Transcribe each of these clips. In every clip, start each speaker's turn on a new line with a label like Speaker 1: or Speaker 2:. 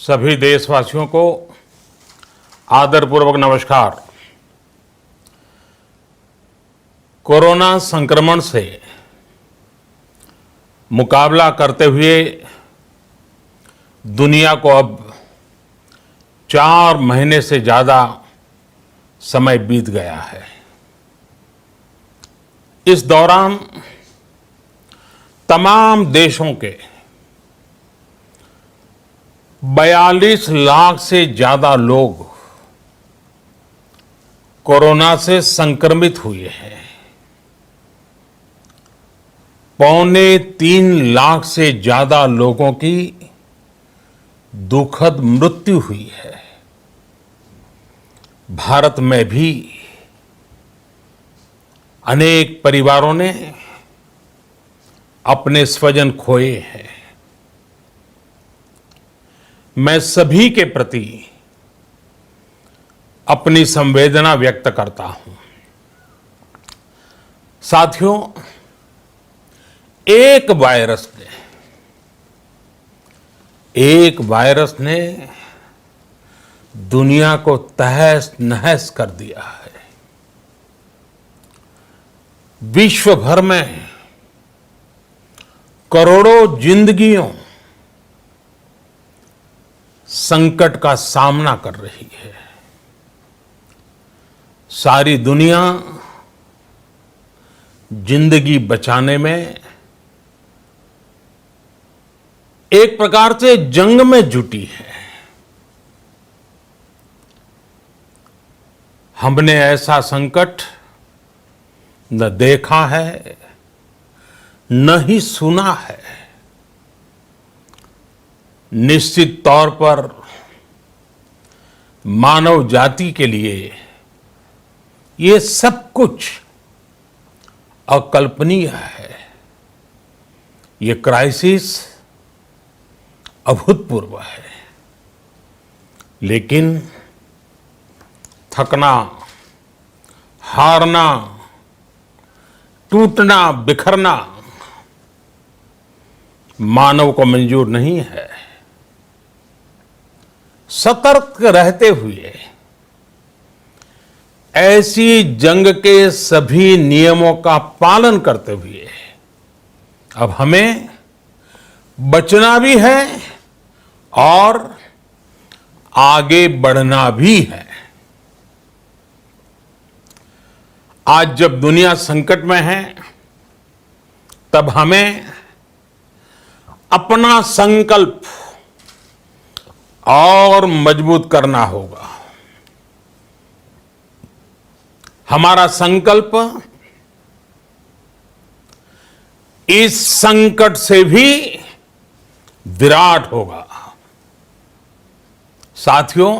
Speaker 1: सभी देशवासियों को आदरपूर्वक नमस्कार। कोरोना संक्रमण से मुकाबला करते हुए दुनिया को अब 4 महीने से ज़्यादा समय बीत गया है। इस दौरान तमाम देशों के 42 लाख से ज़्यादा लोग कोरोना से संक्रमित हुए हैं। 2.25 लाख से ज़्यादा लोगों की दुखद मृत्यु हुई है। भारत में भी अनेक परिवारों ने अपने स्वजन खोए हैं। मैं सभी के प्रति अपनी संवेदना व्यक्त करता हूं। साथियों, एक वायरस ने दुनिया को तहस नहस कर दिया है। विश्व भर में करोड़ों जिंदगियों संकट का सामना कर रही है। सारी दुनिया जिंदगी बचाने में एक प्रकार से जंग में जुटी है। हमने ऐसा संकट न देखा है, न ही सुना है। निश्चित तौर पर मानव जाति के लिए ये सब कुछ अकल्पनीय है। ये क्राइसिस अभूतपूर्व है। लेकिन थकना, हारना, टूटना, बिखरना मानव को मंजूर नहीं है। सतर्क रहते हुए ऐसी जंग के सभी नियमों का पालन करते हुए अब हमें बचना भी है और आगे बढ़ना भी है। आज जब दुनिया संकट में है, तब हमें अपना संकल्प और मजबूत करना होगा। हमारा संकल्प इस संकट से भी विराट होगा। साथियों,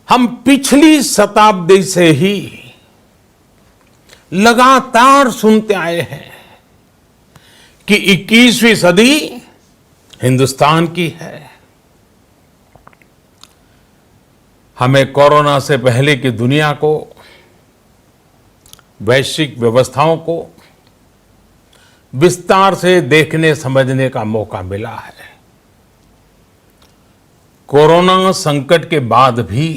Speaker 1: हम पिछली शताब्दी से ही लगातार सुनते आए हैं कि 21वीं सदी हिंदुस्तान की है। हमें कोरोना से पहले की दुनिया को, वैश्विक व्यवस्थाओं को विस्तार से देखने समझने का मौका मिला है। कोरोना संकट के बाद भी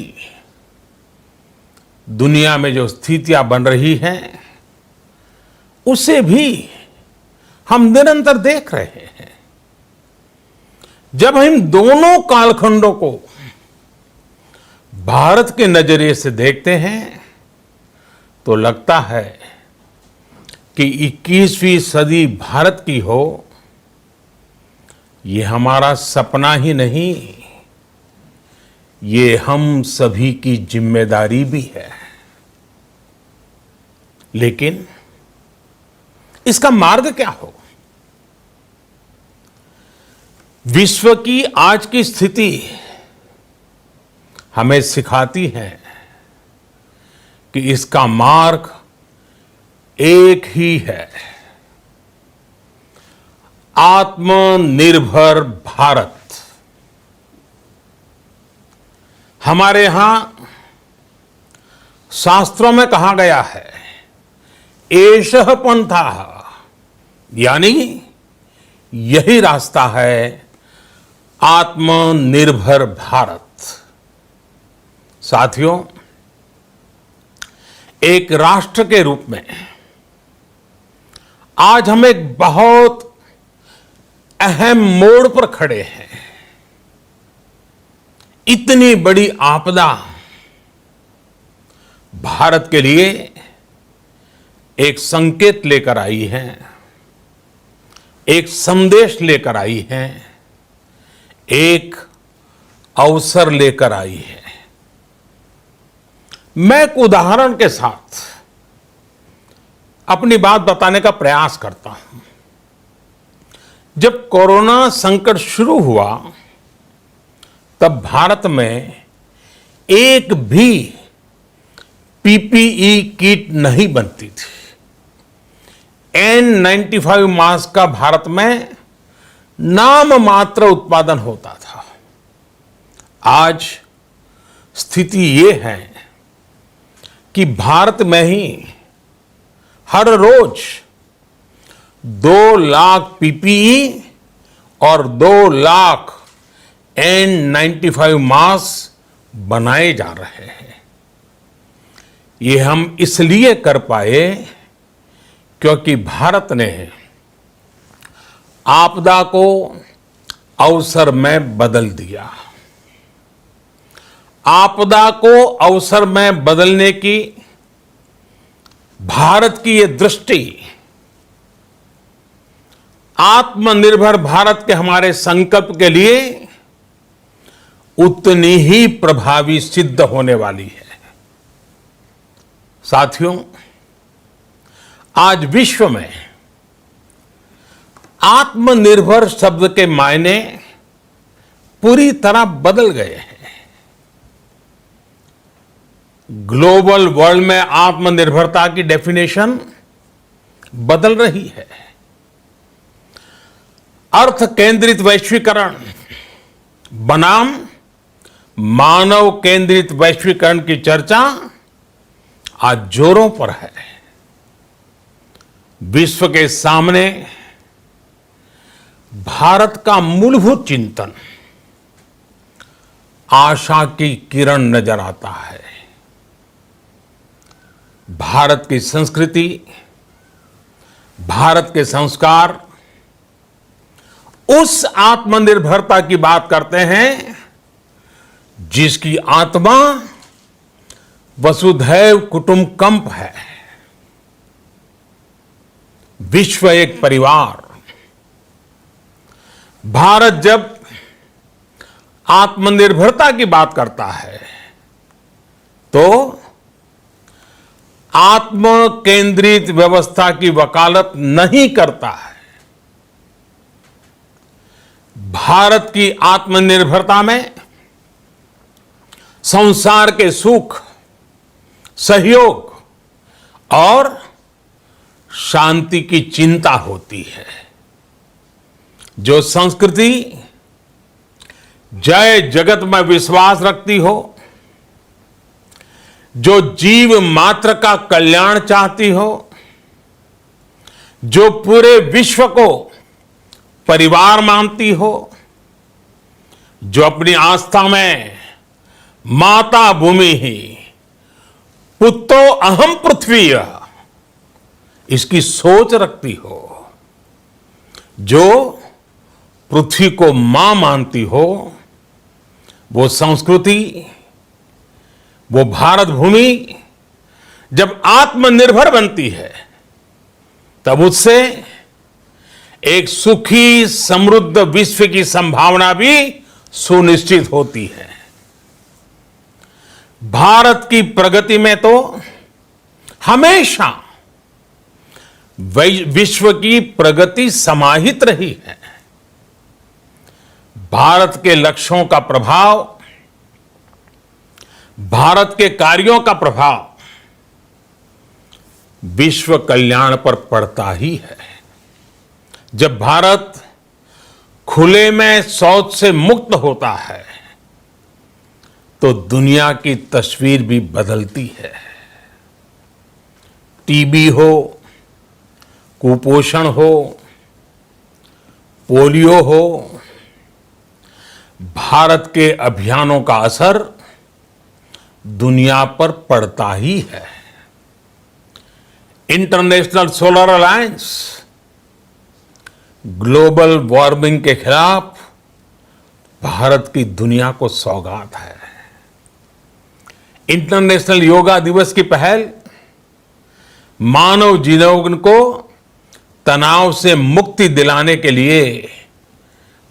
Speaker 1: दुनिया में जो स्थितियां बन रही हैं, उसे भी हम निरंतर देख रहे हैं। जब हम दोनों कालखंडों को भारत के नजरिए से देखते हैं, तो लगता है कि 21वीं सदी भारत की हो, ये हमारा सपना ही नहीं, ये हम सभी की जिम्मेदारी भी है। लेकिन इसका मार्ग क्या हो? विश्व की आज की स्थिति हमें सिखाती है कि इसका मार्ग एक ही है, आत्मनिर्भर भारत। हमारे यहां शास्त्रों में कहा गया है, एषः पंथः, यानी यही रास्ता है आत्मनिर्भर भारत। साथियों, एक राष्ट्र के रूप में आज हम एक बहुत अहम मोड़ पर खड़े हैं। इतनी बड़ी आपदा भारत के लिए एक संकेत लेकर आई है, एक संदेश लेकर आई है, एक अवसर लेकर आई है। मैं एक उदाहरण के साथ अपनी बात बताने का प्रयास करता हूं। जब कोरोना संकट शुरू हुआ तब भारत में एक भी पीपीई किट नहीं बनती थी। N95 मास्क का भारत में नाम मात्र उत्पादन होता था। आज स्थिति ये है कि भारत में ही हर रोज 2 लाख पीपीई और 2 लाख N95 मास्क बनाए जा रहे हैं। ये हम इसलिए कर पाए क्योंकि भारत ने आपदा को अवसर में बदल दिया। आपदा को अवसर में बदलने की भारत की ये दृष्टि आत्मनिर्भर भारत के हमारे संकल्प के लिए उतनी ही प्रभावी सिद्ध होने वाली है। साथियों, आज विश्व में आत्मनिर्भर शब्द के मायने पूरी तरह बदल गए हैं। ग्लोबल वर्ल्ड में आत्मनिर्भरता की डेफिनेशन बदल रही है। अर्थ केंद्रित वैश्वीकरण बनाम मानव केंद्रित वैश्वीकरण की चर्चा आज जोरों पर है। विश्व के सामने भारत का मूलभूत चिंतन आशा की किरण नजर आता है। भारत की संस्कृति, भारत के संस्कार उस आत्मनिर्भरता की बात करते हैं जिसकी आत्मा वसुधैव कुटुंबकम है। विश्व एक परिवार। भारत जब आत्मनिर्भरता की बात करता है तो आत्म केंद्रित व्यवस्था की वकालत नहीं करता है। भारत की आत्मनिर्भरता में संसार के सुख, सहयोग और शांति की चिंता होती है। जो संस्कृति जय जगत में विश्वास रखती हो, जो जीव मात्र का कल्याण चाहती हो, जो पूरे विश्व को परिवार मानती हो, जो अपनी आस्था में माता भूमि ही पुत्रो अहम पृथ्वी इसकी सोच रखती हो, जो पृथ्वी को मां मानती हो, वो संस्कृति, वो भारत भूमि जब आत्मनिर्भर बनती है तब उससे एक सुखी समृद्ध विश्व की संभावना भी सुनिश्चित होती है। भारत की प्रगति में तो हमेशा विश्व की प्रगति समाहित रही है। भारत के लक्ष्यों का प्रभाव, भारत के कार्यों का प्रभाव विश्व कल्याण पर पड़ता ही है। जब भारत खुले में शौच से मुक्त होता है तो दुनिया की तस्वीर भी बदलती है। टीबी हो, कुपोषण हो, पोलियो हो, भारत के अभियानों का असर दुनिया पर पड़ता ही है। International solar alliance global warming के खिलाफ भारत की दुनिया को सौगात है। इंटरनेशनल योगा दिवस की पहल मानव जीवन को तनाव से मुक्ति दिलाने के लिए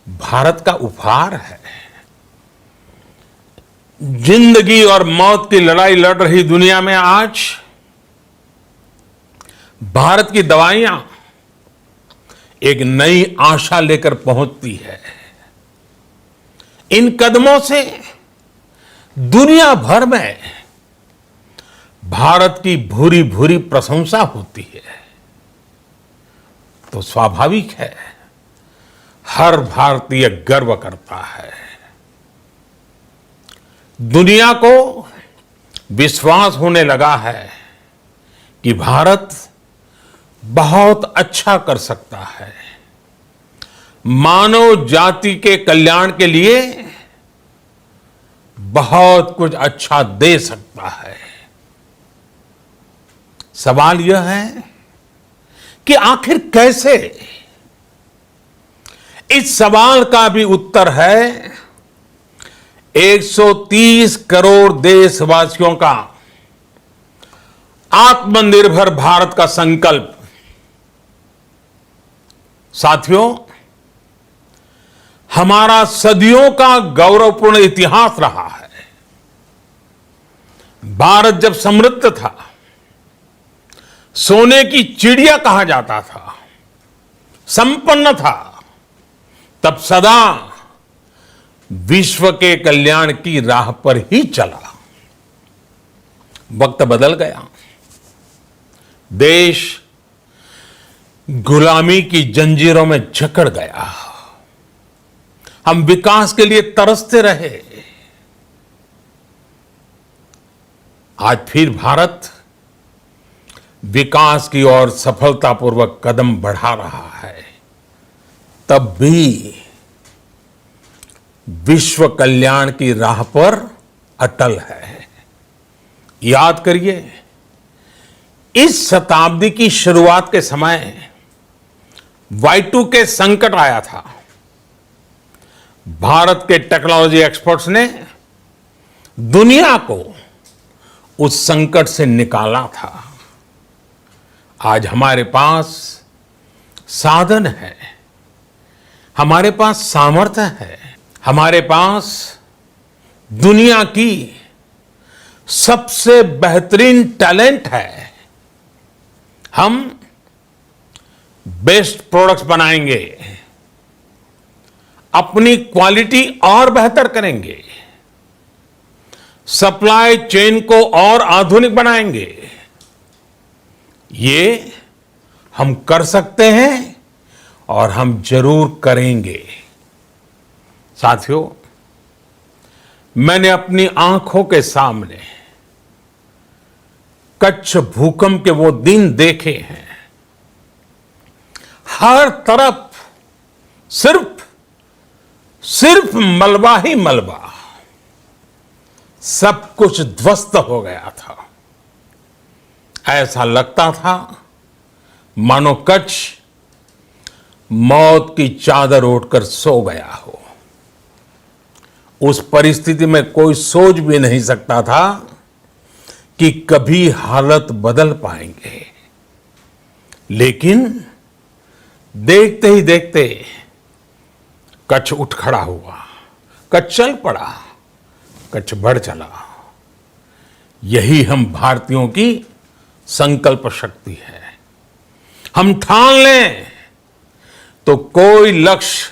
Speaker 1: भारत का उपहार है। जिंदगी और मौत की लड़ाई लड़ रही दुनिया में आज भारत की दवाइयां एक नई आशा लेकर पहुंचती है। इन कदमों से दुनिया भर में भारत की भूरी भूरी प्रशंसा होती है। तो स्वाभाविक है, हर भारतीय गर्व करता है। दुनिया को विश्वास होने लगा है कि भारत बहुत अच्छा कर सकता है, मानव जाति के कल्याण के लिए बहुत कुछ अच्छा दे सकता है। सवाल यह है कि आखिर कैसे? इस सवाल का भी उत्तर है 130 करोड़ देशवासियों का आत्मनिर्भर भारत का संकल्प। साथियों, हमारा सदियों का गौरवपूर्ण इतिहास रहा है। भारत जब समृद्ध था, सोने की चिड़िया कहा जाता था, संपन्न था, तब सदा विश्व के कल्याण की राह पर ही चला। वक्त बदल गया, देश गुलामी की जंजीरों में जकड़ गया। हम विकास के लिए तरसते रहे। आज फिर भारत विकास की ओर सफलतापूर्वक कदम बढ़ा रहा है। तब भी विश्व कल्याण की राह पर अटल है। याद करिए, इस शताब्दी की शुरुआत के समय Y2K संकट आया था। भारत के टेक्नोलॉजी एक्सपर्ट्स ने दुनिया को उस संकट से निकाला था। आज हमारे पास साधन है, हमारे पास सामर्थ्य है, हमारे पास दुनिया की सबसे बेहतरीन टैलेंट है। हम बेस्ट प्रोडक्ट्स बनाएंगे, अपनी क्वालिटी और बेहतर करेंगे, सप्लाई चेन को और आधुनिक बनाएंगे। ये हम कर सकते हैं और हम जरूर करेंगे। साथियों, मैंने अपनी आंखों के सामने कच्छ भूकंप के वो दिन देखे हैं। हर तरफ सिर्फ मलबा ही मलबा, सब कुछ ध्वस्त हो गया था। ऐसा लगता था मानो कच्छ मौत की चादर ओढ़कर सो गया हो। उस परिस्थिति में कोई सोच भी नहीं सकता था कि कभी हालत बदल पाएंगे। लेकिन देखते ही देखते कच्छ उठ खड़ा हुआ, कच्छ चल पड़ा, कच्छ बढ़ चला। यही हम भारतीयों की संकल्प शक्ति है। हम ठान लें तो कोई लक्ष्य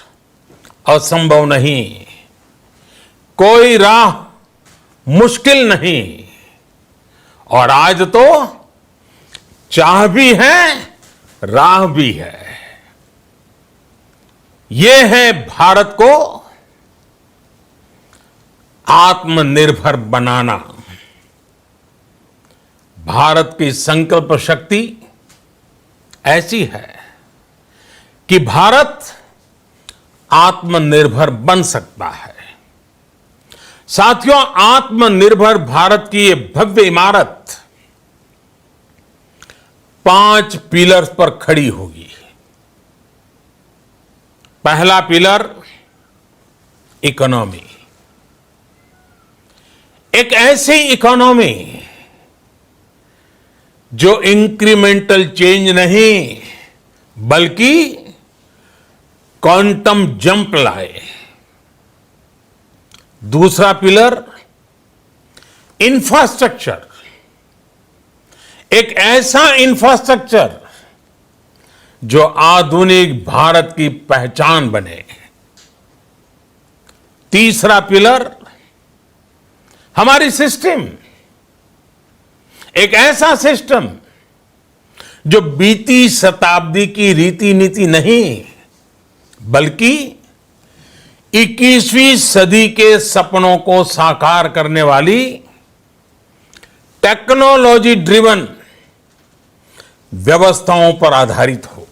Speaker 1: असंभव नहीं, कोई राह मुश्किल नहीं। और आज तो चाह भी है, राह भी है। ये है भारत को आत्मनिर्भर बनाना। भारत की संकल्प शक्ति ऐसी है कि भारत आत्मनिर्भर बन सकता है। साथियों, आत्मनिर्भर भारत की ये भव्य इमारत 5 पिलर्स पर खड़ी होगी। पहला पिलर इकोनॉमी। एक ऐसी इकोनॉमी जो इंक्रीमेंटल चेंज नहीं बल्कि क्वांटम जंप लाए। दूसरा पिलर इंफ्रास्ट्रक्चर। एक ऐसा इंफ्रास्ट्रक्चर जो आधुनिक भारत की पहचान बने। तीसरा पिलर हमारी सिस्टम। एक ऐसा सिस्टम जो बीती शताब्दी की रीति नीति नहीं बल्कि 21वीं सदी के सपनों को साकार करने वाली टेक्नोलॉजी ड्रिवन व्यवस्थाओं पर आधारित हो।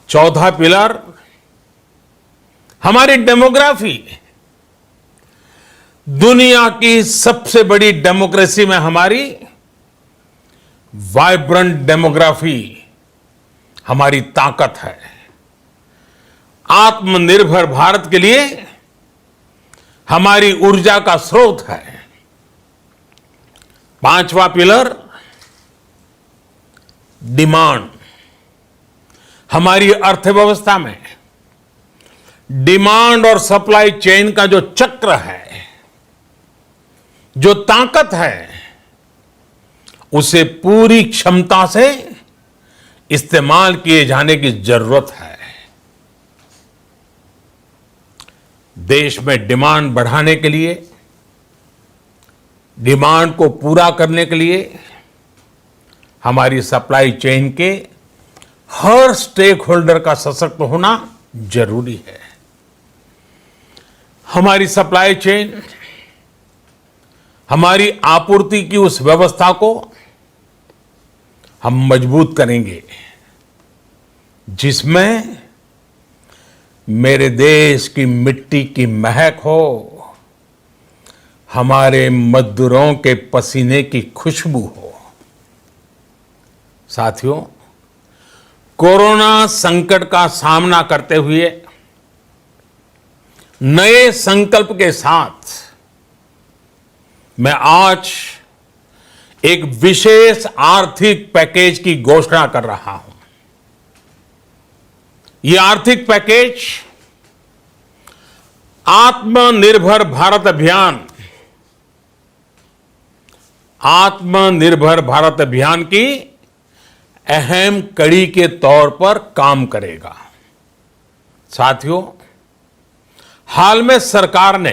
Speaker 1: चौथा पिलर हमारी डेमोग्राफी। दुनिया की सबसे बड़ी डेमोक्रेसी में हमारी वाइब्रेंट डेमोग्राफी हमारी ताकत है। आत्मनिर्भर भारत के लिए हमारी ऊर्जा का स्रोत है। पांचवा पिलर डिमांड। हमारी अर्थव्यवस्था में डिमांड और सप्लाई चेन का जो चक्र है, जो ताकत है, उसे पूरी क्षमता से इस्तेमाल किए जाने की जरूरत है। देश में डिमांड बढ़ाने के लिए, डिमांड को पूरा करने के लिए हमारी सप्लाई चेन के हर स्टेक होल्डर का सशक्त होना जरूरी है। हमारी सप्लाई चेन, हमारी आपूर्ति की उस व्यवस्था को हम मजबूत करेंगे जिसमें मेरे देश की मिट्टी की महक हो, हमारे मजदूरों के पसीने की खुशबू हो। साथियों, कोरोना संकट का सामना करते हुए नए संकल्प के साथ मैं आज एक विशेष आर्थिक पैकेज की घोषणा कर रहा हूं। यह आर्थिक पैकेज आत्मनिर्भर भारत अभियान, आत्मनिर्भर भारत अभियान की अहम कड़ी के तौर पर काम करेगा। साथियों, हाल में सरकार ने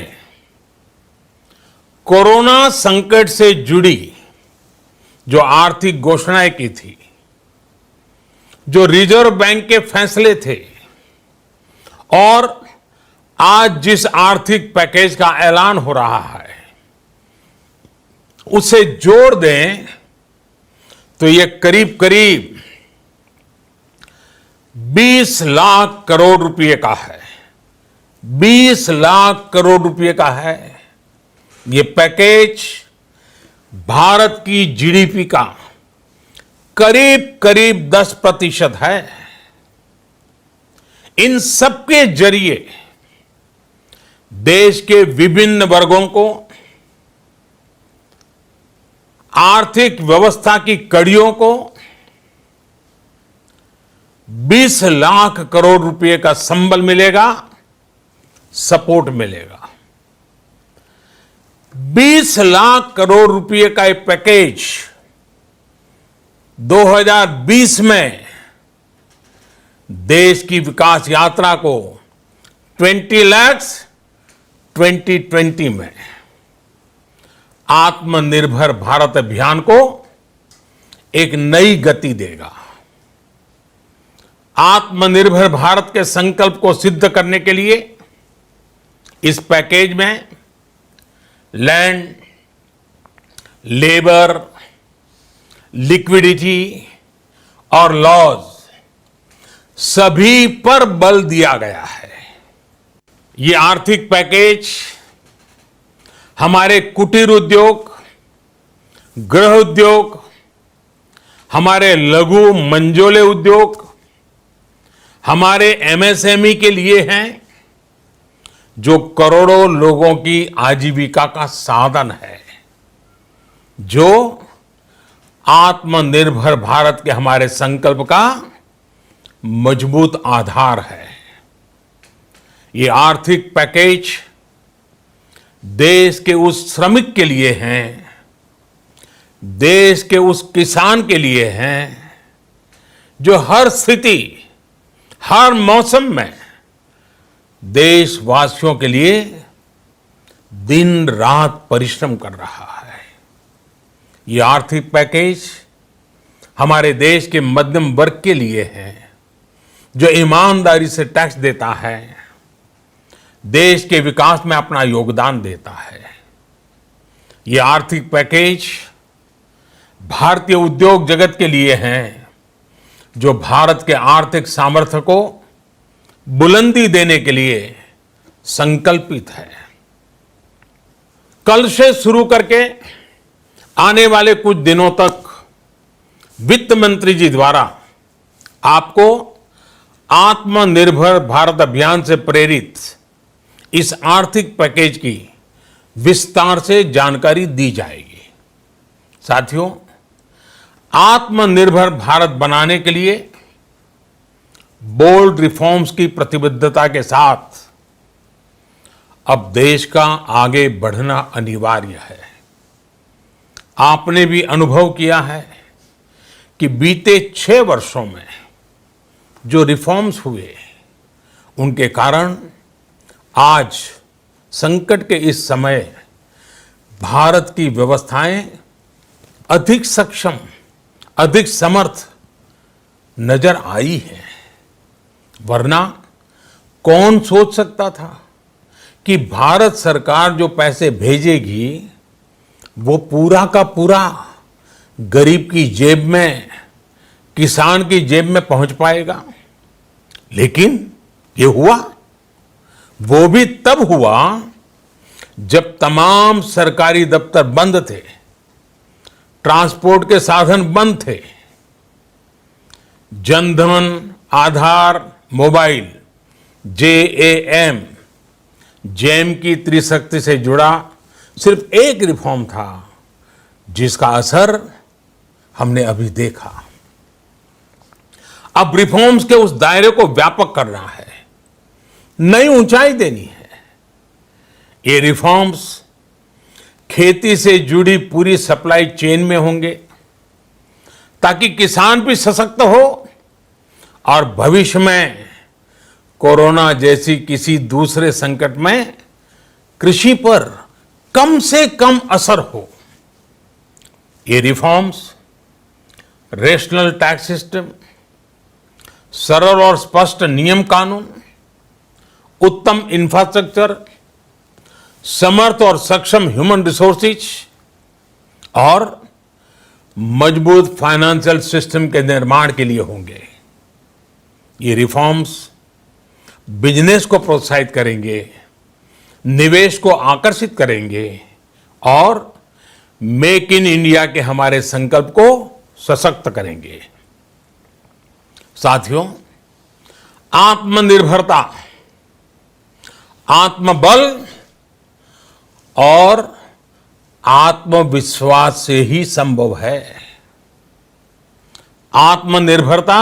Speaker 1: कोरोना संकट से जुड़ी जो आर्थिक घोषणाएं की थी, जो रिजर्व बैंक के फैसले थे और आज जिस आर्थिक पैकेज का ऐलान हो रहा है, उसे जोड़ दें तो ये करीब करीब 20 लाख करोड़ रुपए का है। 20 लाख करोड़ रुपए का है। ये पैकेज भारत की जीडीपी का करीब करीब 10% है। इन सबके जरिए देश के विभिन्न वर्गों को आर्थिक व्यवस्था की कड़ियों को 20 लाख करोड़ रुपए का संबल मिलेगा, सपोर्ट मिलेगा। 20 लाख करोड़ रुपए का एक पैकेज 2020 में देश की विकास यात्रा को 20 लाख 2020 में आत्मनिर्भर भारत अभियान को एक नई गति देगा। आत्मनिर्भर भारत के संकल्प को सिद्ध करने के लिए इस पैकेज में लैंड, लेबर, लिक्विडिटी और लॉज सभी पर बल दिया गया है। ये आर्थिक पैकेज हमारे कुटीर उद्योग, गृह उद्योग, हमारे लघु मंझोले उद्योग, हमारे एमएसएमई के लिए हैं, जो करोड़ों लोगों की आजीविका का साधन है, जो आत्मनिर्भर भारत के हमारे संकल्प का मजबूत आधार है। ये आर्थिक पैकेज देश के उस श्रमिक के लिए हैं, देश के उस किसान के लिए हैं, जो हर स्थिति, हर मौसम में देशवासियों के लिए दिन रात परिश्रम कर रहा है। ये आर्थिक पैकेज हमारे देश के मध्यम वर्ग के लिए है, जो ईमानदारी से टैक्स देता है, देश के विकास में अपना योगदान देता है। ये आर्थिक पैकेज भारतीय उद्योग जगत के लिए है, जो भारत के आर्थिक सामर्थ्य को बुलंदी देने के लिए संकल्पित है। कल से शुरू करके आने वाले कुछ दिनों तक वित्त मंत्री जी द्वारा आपको आत्मनिर्भर भारत अभियान से प्रेरित इस आर्थिक पैकेज की विस्तार से जानकारी दी जाएगी। साथियों, आत्मनिर्भर भारत बनाने के लिए बोल्ड रिफॉर्म्स की प्रतिबद्धता के साथ अब देश का आगे बढ़ना अनिवार्य है। आपने भी अनुभव किया है कि बीते 6 वर्षों में जो रिफॉर्म्स हुए, उनके कारण आज संकट के इस समय भारत की व्यवस्थाएं अधिक सक्षम, अधिक समर्थ नजर आई है। वरना कौन सोच सकता था कि भारत सरकार जो पैसे भेजेगी वो पूरा का पूरा गरीब की जेब में, किसान की जेब में पहुंच पाएगा। लेकिन ये हुआ, वो भी तब हुआ जब तमाम सरकारी दफ्तर बंद थे, ट्रांसपोर्ट के साधन बंद थे, जनधन, आधार, मोबाइल, जेएएम, जेम की त्रिशक्ति से जुड़ा सिर्फ एक रिफॉर्म था, जिसका असर हमने अभी देखा। अब रिफॉर्म्स के उस दायरे को व्यापक करना है, नई ऊंचाई देनी है। ये रिफॉर्म्स खेती से जुड़ी पूरी सप्लाई चेन में होंगे, ताकि किसान भी सशक्त हो और भविष्य में कोरोना जैसी किसी दूसरे संकट में कृषि पर कम से कम असर हो। ये रिफॉर्म्स रेशनल टैक्स सिस्टम, सरल और स्पष्ट नियम कानून, उत्तम इंफ्रास्ट्रक्चर, समर्थ और सक्षम ह्यूमन रिसोर्सेज और मजबूत फाइनेंशियल सिस्टम के निर्माण के लिए होंगे। ये रिफॉर्म्स बिजनेस को प्रोत्साहित करेंगे, निवेश को आकर्षित करेंगे और मेक इन इंडिया के हमारे संकल्प को सशक्त करेंगे। साथियों, आत्मनिर्भरता, आत्मबल और आत्मविश्वास से ही संभव है। आत्मनिर्भरता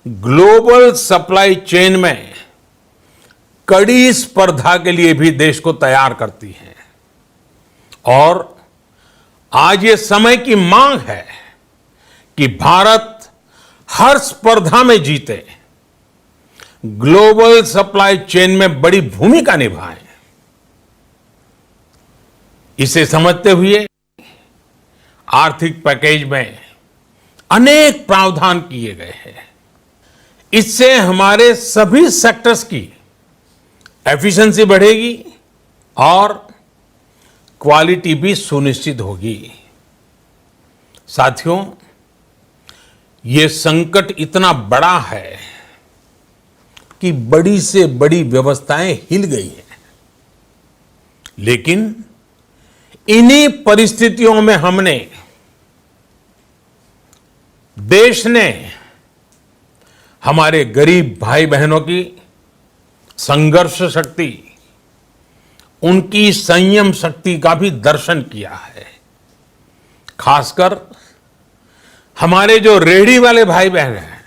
Speaker 1: ग्लोबल सप्लाई चेन में कड़ी स्पर्धा के लिए भी देश को तैयार करती है और आज ये समय की मांग है कि भारत हर स्पर्धा में जीते, ग्लोबल सप्लाई चेन में बड़ी भूमिका निभाए। इसे समझते हुए आर्थिक पैकेज में अनेक प्रावधान किए गए हैं। इससे हमारे सभी सेक्टर्स की एफिशिएंसी बढ़ेगी और क्वालिटी भी सुनिश्चित होगी। साथियों, ये संकट इतना बड़ा है कि बड़ी से बड़ी व्यवस्थाएं हिल गई हैं। लेकिन इन्हीं परिस्थितियों में हमने, देश ने हमारे गरीब भाई बहनों की संघर्ष शक्ति, उनकी संयम शक्ति का भी दर्शन किया है। खासकर हमारे जो रेहड़ी वाले भाई बहन हैं,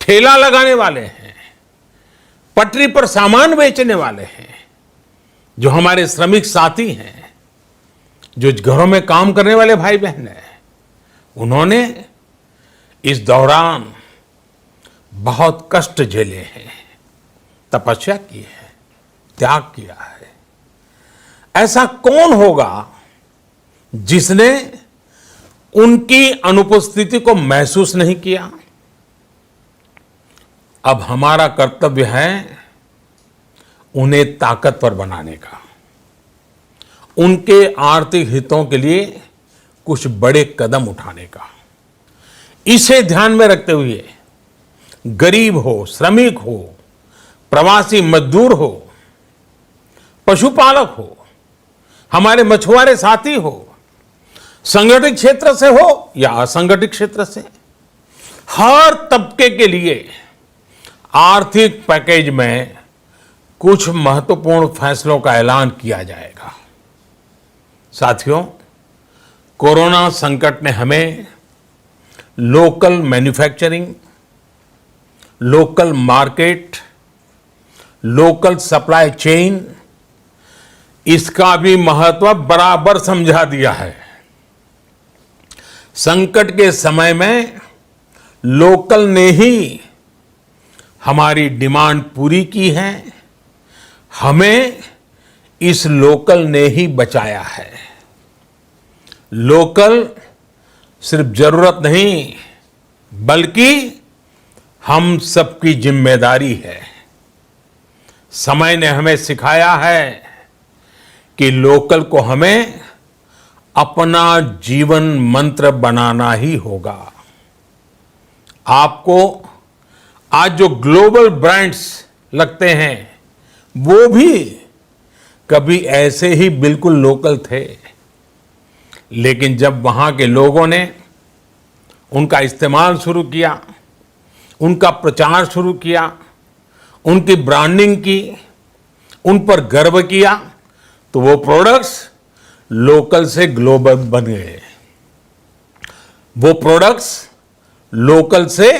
Speaker 1: ठेला लगाने वाले हैं, पटरी पर सामान बेचने वाले हैं, जो हमारे श्रमिक साथी हैं, जो घरों में काम करने वाले भाई बहन हैं, उन्होंने इस दौरान बहुत कष्ट झेले हैं, तपस्या की है, त्याग किया है। ऐसा कौन होगा जिसने उनकी अनुपस्थिति को महसूस नहीं किया? अब हमारा कर्तव्य है उन्हें ताकतवर बनाने का, उनके आर्थिक हितों के लिए कुछ बड़े कदम उठाने का। इसे ध्यान में रखते हुए गरीब हो, श्रमिक हो, प्रवासी मजदूर हो, पशुपालक हो, हमारे मछुआरे साथी हो, संगठित क्षेत्र से हो या असंगठित क्षेत्र से, हर तबके के लिए आर्थिक पैकेज में कुछ महत्वपूर्ण फैसलों का ऐलान किया जाएगा। साथियों, कोरोना संकट ने हमें local manufacturing, local market, local supply chain, इसका भी महत्व बराबर समझा दिया है। संकट के समय में लोकल ने ही हमारी डिमांड पूरी की है, हमें इस लोकल ने ही बचाया है। लोकल सिर्फ जरूरत नहीं, बल्कि हम सबकी जिम्मेदारी है। समय ने हमें सिखाया है कि लोकल को हमें अपना जीवन मंत्र बनाना ही होगा। आपको आज जो ग्लोबल ब्रांड्स लगते हैं, वो भी कभी ऐसे ही बिल्कुल लोकल थे, लेकिन जब वहां के लोगों ने उनका इस्तेमाल शुरू किया, उनका प्रचार शुरू किया, उनकी ब्रांडिंग की, उन पर गर्व किया, तो वो प्रोडक्ट्स लोकल से ग्लोबल बन गए। वो प्रोडक्ट्स लोकल से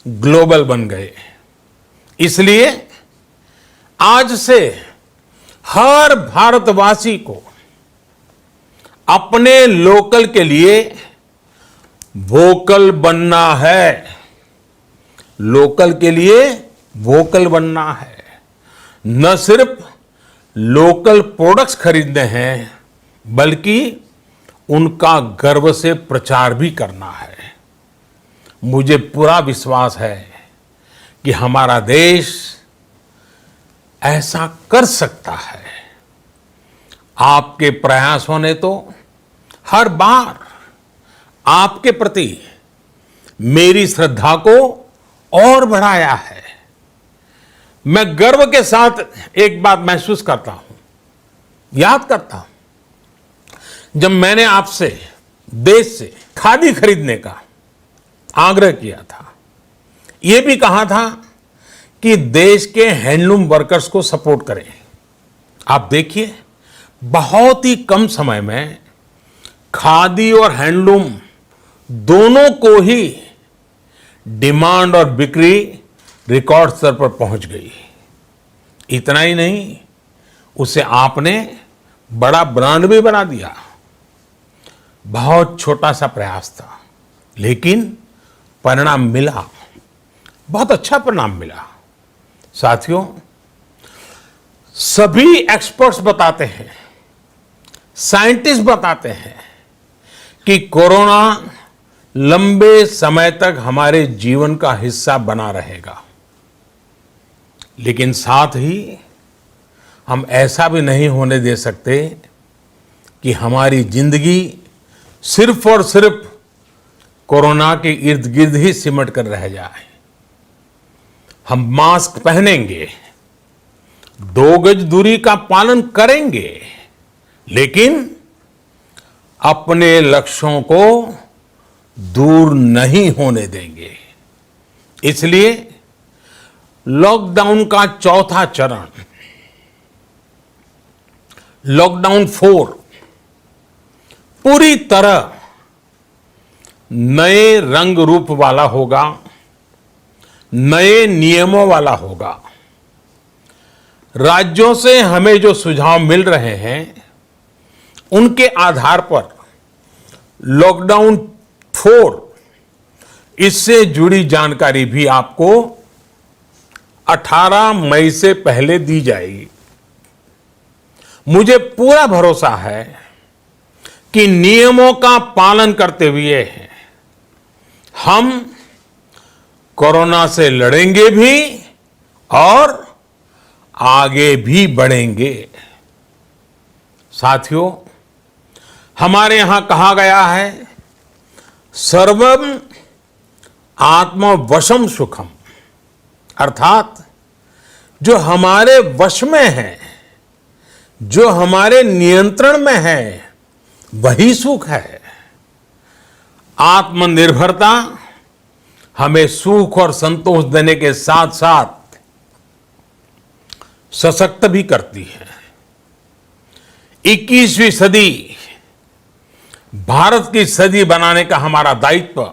Speaker 1: ग्लोबल बन गए। इसलिए आज से हर भारतवासी को अपने लोकल के लिए वोकल बनना है। लोकल के लिए वोकल बनना है। न सिर्फ लोकल प्रोडक्ट्स खरीदने हैं, बल्कि उनका गर्व से प्रचार भी करना है। मुझे पूरा विश्वास है कि हमारा देश ऐसा कर सकता है। आपके प्रयासों ने तो हर बार आपके प्रति मेरी श्रद्धा को और बढ़ाया है। मैं गर्व के साथ एक बात महसूस करता हूं, याद करता हूं, जब मैंने आपसे देश से खादी खरीदने का आग्रह किया था, यह भी कहा था कि देश के हैंडलूम वर्कर्स को सपोर्ट करें। आप देखिए, बहुत ही कम समय में खादी और हैंडलूम दोनों को ही डिमांड और बिक्री रिकॉर्ड स्तर पर पहुंच गई। इतना ही नहीं, उसे आपने बड़ा ब्रांड भी बना दिया। बहुत छोटा सा प्रयास था, लेकिन परिणाम मिला, बहुत अच्छा परिणाम मिला। साथियों, सभी एक्सपर्ट्स बताते हैं, साइंटिस्ट बताते हैं कि कोरोना लंबे समय तक हमारे जीवन का हिस्सा बना रहेगा। लेकिन साथ ही हम ऐसा भी नहीं होने दे सकते कि हमारी जिंदगी सिर्फ और सिर्फ कोरोना के इर्द गिर्द ही सिमट कर रह जाए। हम मास्क पहनेंगे, 2 गज दूरी का पालन करेंगे, लेकिन अपने लक्ष्यों को दूर नहीं होने देंगे। इसलिए लॉकडाउन का चौथा चरण, लॉकडाउन 4, पूरी तरह नए रंग रूप वाला होगा, नए नियमों वाला होगा। राज्यों से हमें जो सुझाव मिल रहे हैं, उनके आधार पर लॉकडाउन 4, इससे जुड़ी जानकारी भी आपको 18 मई से पहले दी जाएगी। मुझे पूरा भरोसा है कि नियमों का पालन करते हुए हम कोरोना से लड़ेंगे भी और आगे भी बढ़ेंगे। साथियों, हमारे यहां कहा गया है, सर्वम आत्मवशम सुखम, अर्थात जो हमारे वश में है, जो हमारे नियंत्रण में है, वही सुख है। आत्मनिर्भरता हमें सुख और संतोष देने के साथ साथ सशक्त भी करती है। 21वीं सदी भारत की सदी बनाने का हमारा दायित्व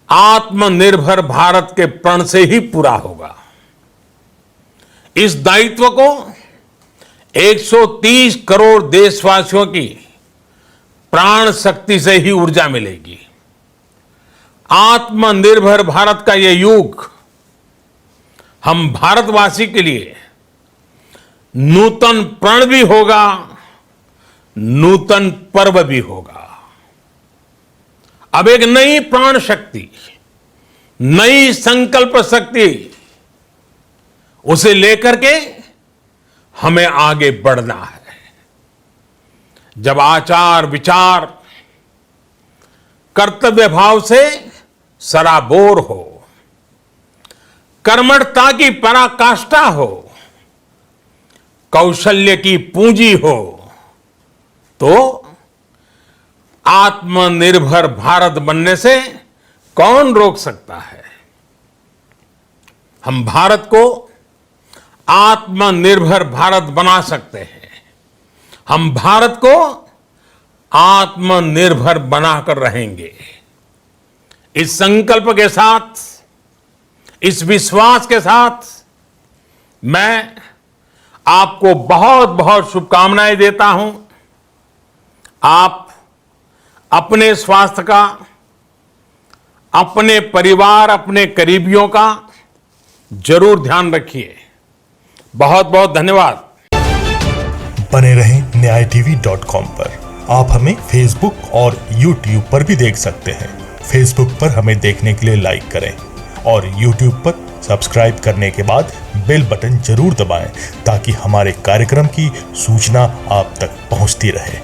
Speaker 1: आत्मनिर्भर भारत के प्रण से ही पूरा होगा। इस दायित्व को 130 करोड़ देशवासियों की प्राण शक्ति से ही ऊर्जा मिलेगी। आत्मनिर्भर भारत का यह युग हम भारतवासी के लिए नूतन प्रण भी होगा, नूतन पर्व भी होगा। अब एक नई प्राण शक्ति, नई संकल्प शक्ति, उसे लेकर के हमें आगे बढ़ना है। जब आचार विचार कर्तव्य भाव से सराबोर हो, कर्मठता की पराकाष्ठा हो, कौशल्य की पूंजी हो, तो आत्मनिर्भर भारत बनने से कौन रोक सकता है। हम भारत को आत्मनिर्भर भारत बना सकते हैं। हम भारत को आत्मनिर्भर बनाकर रहेंगे। इस संकल्प के साथ, इस विश्वास के साथ मैं आपको बहुत बहुत शुभकामनाएं देता हूं। आप अपने स्वास्थ्य का, अपने परिवार, अपने करीबियों का जरूर ध्यान रखिए। बहुत बहुत धन्यवाद।
Speaker 2: बने रहें न्यायटीवी.com पर। आप हमें फेसबुक और यूट्यूब पर भी देख सकते हैं। फेसबुक पर हमें देखने के लिए लाइक करें और यूट्यूब पर सब्सक्राइब करने के बाद बेल बटन जरूर दबाएं ताकि हमारे कार्यक्रम की सूचना आप तक पहुंचती रहे।